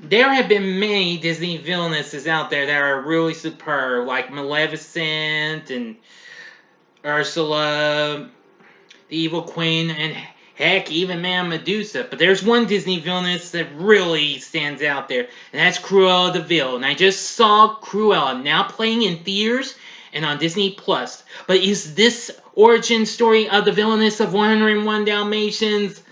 there have been many Disney villainesses out there that are really superb, like Maleficent and Ursula, the Evil Queen, and heck, even Madame Medusa. But there's one Disney villainess that really stands out there, and that's Cruella de Vil. And I just saw Cruella now playing in theaters and on Disney Plus. But is this origin story of the villainess of 101 Dalmatians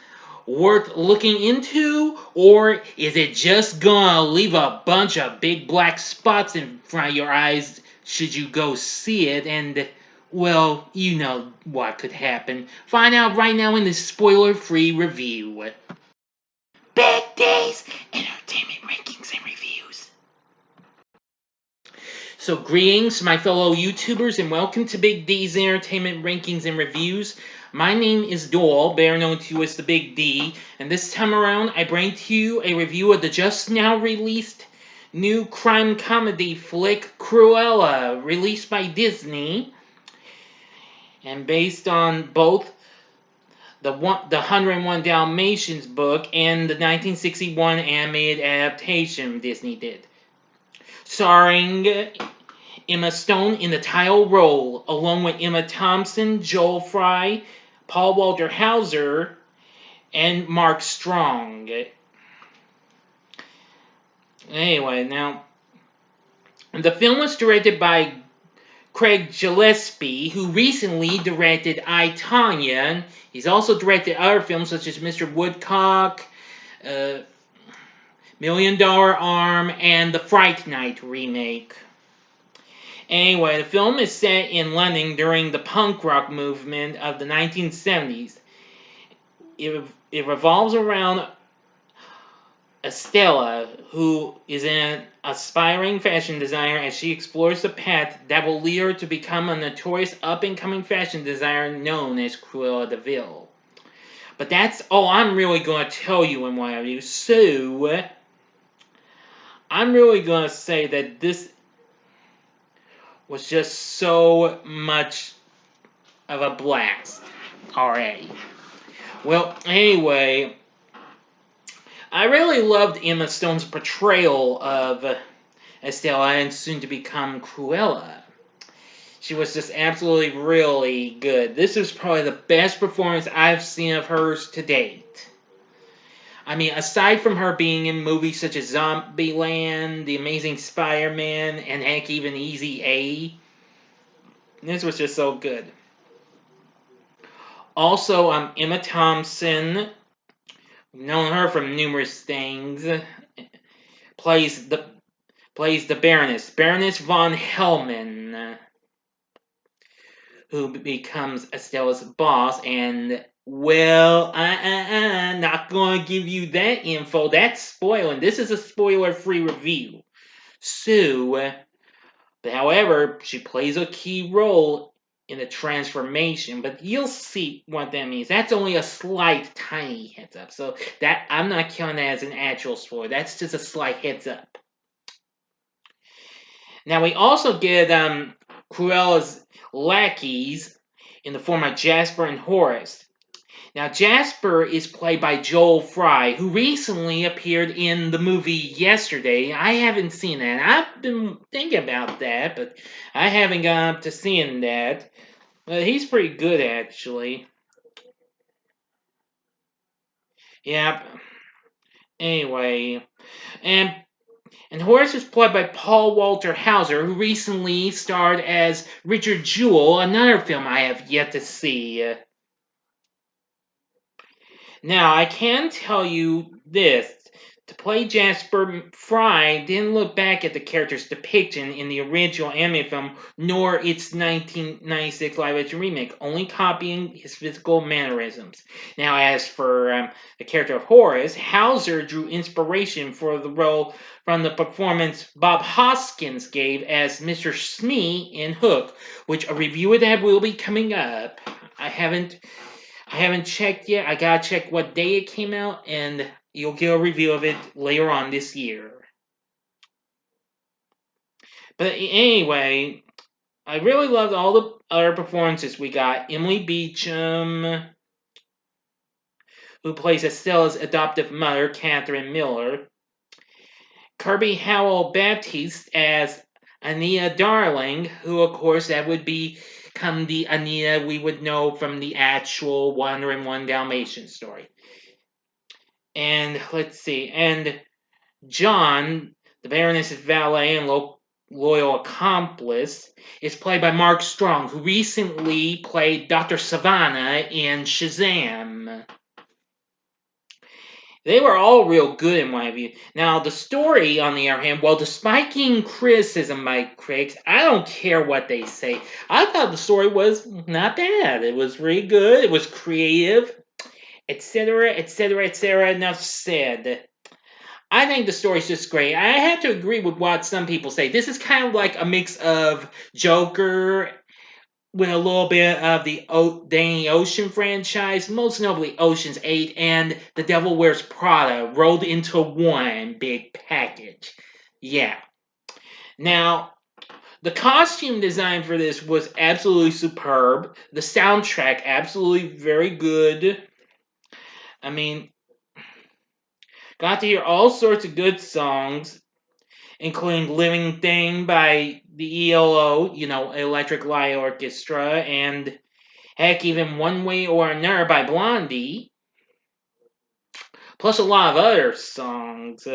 worth looking into, or is it just gonna leave a bunch of big black spots in front of your eyes should you go see it? And well, you know what could happen. Find out right now in this spoiler-free review. Big D's Entertainment Rankings and Reviews. So greetings, my fellow YouTubers, and welcome to Big D's Entertainment Rankings and Reviews. My name is Doyle, better known to you as the Big D, and this time around I bring to you a review of the just now released new crime comedy flick Cruella, released by Disney, and based on both the 101 Dalmatians book and the 1961 animated adaptation Disney did. Starring Emma Stone in the title role, along with Emma Thompson, Joel Fry, Paul Walter Hauser, and Mark Strong. Anyway, now, the film was directed by Craig Gillespie, who recently directed I, Tonya. He's also directed other films such as Mr. Woodcock, $1 Million Arm, and the Fright Night remake. Anyway, the film is set in London during the punk rock movement of the 1970s. It revolves around Estella, who is an aspiring fashion designer, as she explores the path that will lead her to become a notorious up-and-coming fashion designer known as Cruella de Vil. But that's all I'm really going to tell you in my review. So, I'm really going to say that this was just so much of a blast already. Well, anyway, I really loved Emma Stone's portrayal of Estella and soon to become Cruella. She was just absolutely really good. This is probably the best performance I've seen of hers to date. I mean, aside from her being in movies such as Zombieland, The Amazing Spider-Man, and heck, even Easy A, this was just so good. Also, Emma Thompson, known her from numerous things, plays the Baroness von Hellman, who becomes Estella's boss. And well, I'm not going to give you that info. That's spoiling. This is a spoiler-free review. So, but however, she plays a key role in the transformation, but you'll see what that means. That's only a slight, tiny heads up. So that I'm not counting that as an actual spoiler. That's just a slight heads up. Now we also get Cruella's lackeys in the form of Jasper and Horace. Now Jasper is played by Joel Fry, who recently appeared in the movie Yesterday. I haven't seen that. I've been thinking about that, but I haven't gone up to seeing that. But he's pretty good, actually. Yep. Anyway, and Horace is played by Paul Walter Hauser, who recently starred as Richard Jewell, another film I have yet to see. Now, I can tell you this. To play Jasper, Fry didn't look back at the character's depiction in the original anime film, nor its 1996 live-action remake, only copying his physical mannerisms. Now, as for the character of Horace, Hauser drew inspiration for the role from the performance Bob Hoskins gave as Mr. Smee in Hook, which a review of that will be coming up. I haven't checked yet. I gotta check what day it came out, and you'll get a review of it later on this year. But anyway, I really loved all the other performances we got. Emily Beecham, who plays Estella's adoptive mother, Catherine Miller. Kirby Howell Baptiste as Ania Darling, who of course that would become the Ania we would know from the actual 101 Dalmatian story. And let's see, and John, the Baroness's valet and loyal accomplice, is played by Mark Strong, who recently played Dr. Savannah in Shazam. They were all real good in my view. Now, the story, on the other hand, well, despite getting criticism by critics, I don't care what they say. I thought the story was not bad. It was really good. It was creative, etc., etc., etc. Enough said. I think the story's just great. I have to agree with what some people say. This is kind of like a mix of Joker with a little bit of the Danny Ocean franchise, most notably Ocean's 8 and The Devil Wears Prada, rolled into one big package. Yeah. Now, the costume design for this was absolutely superb. The soundtrack, absolutely very good. I mean, got to hear all sorts of good songs, including Living Thing by the ELO, Electric Light Orchestra, and heck, even One Way or Another by Blondie, plus a lot of other songs.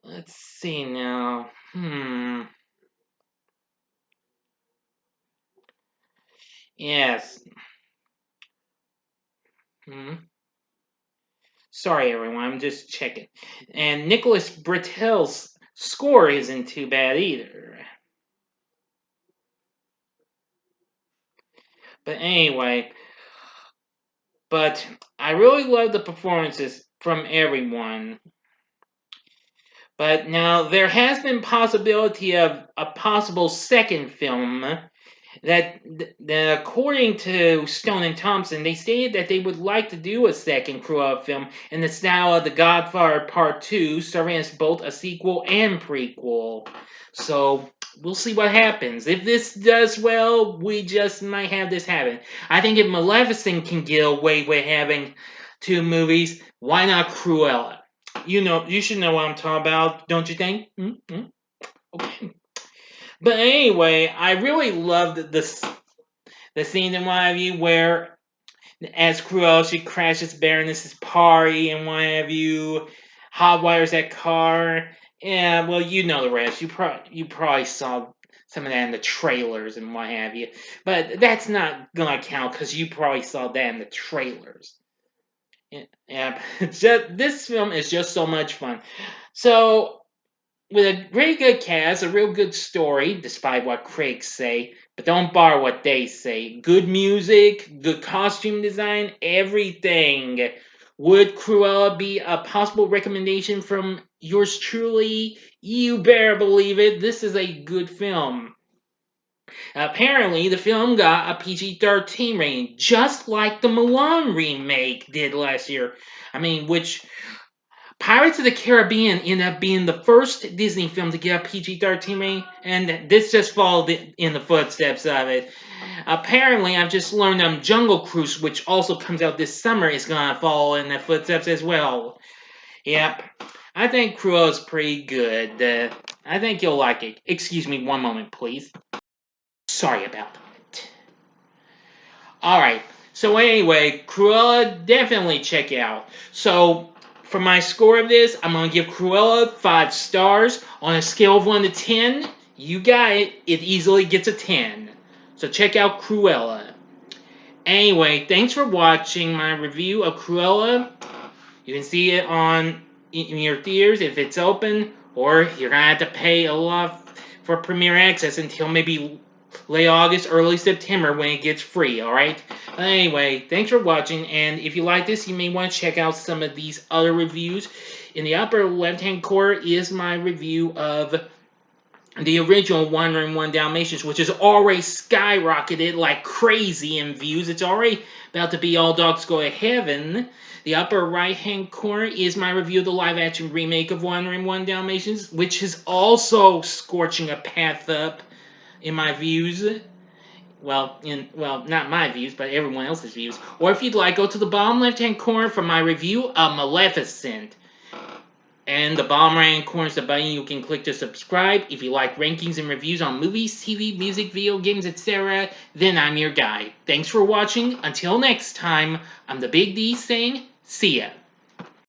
Let's see now. Yes. Sorry, everyone, I'm just checking. And Nicholas Britell's score isn't too bad either. But anyway, I really love the performances from everyone. But now there has been possibility of a possible second film that according to Stone and Thompson, they stated that they would like to do a second Cruella film in the style of The Godfather Part 2, serving as both a sequel and prequel. So we'll see what happens. If this does well, we just might have this happen. I think if Maleficent can get away with having two movies, why not Cruella? You should know what I'm talking about, don't you think? Okay. But anyway, I really loved the scene in one of you where, as Cruella, she crashes Baroness's party and what have you, hotwires that car. Yeah, well, you know the rest. You probably saw some of that in the trailers and what have you. But that's not gonna count because you probably saw that in the trailers. Yeah, this film is just so much fun. So, with a very good cast, a real good story, despite what critics say, but don't borrow what they say. Good music, good costume design, everything. Would Cruella be a possible recommendation from yours truly? You better believe it. This is a good film. Apparently, the film got a PG-13 rating, just like the Mulan remake did last year. I mean, which Pirates of the Caribbean ended up being the first Disney film to get a PG-13 rating, and this just followed in the footsteps of it. Apparently, I've just learned Jungle Cruise, which also comes out this summer, is going to follow in the footsteps as well. Yep. I think Cruella's pretty good. I think you'll like it. Excuse me one moment, please. Sorry about that. Alright, so anyway, Cruella, definitely check it out. So, for my score of this, I'm going to give Cruella 5 stars. On a scale of 1 to 10, you got it. It easily gets a 10. So check out Cruella. Anyway, thanks for watching my review of Cruella. You can see it in your theaters if it's open, or you're going to have to pay a lot for premiere access until maybe late August, early September when it gets free, alright? Anyway, thanks for watching, and if you like this, you may want to check out some of these other reviews. In the upper left-hand corner is my review of the original 101 Dalmatians, which has already skyrocketed like crazy in views. It's already about to be All Dogs Go to Heaven. The upper right-hand corner is my review of the live-action remake of 101 Dalmatians, which is also scorching a path up in my views. Well, not my views, but everyone else's views. Or if you'd like, go to the bottom left-hand corner for my review of Maleficent. And the bottom right hand corner is the button you can click to subscribe. If you like rankings and reviews on movies, TV, music, video games, etc., then I'm your guy. Thanks for watching. Until next time, I'm the Big D saying, see ya.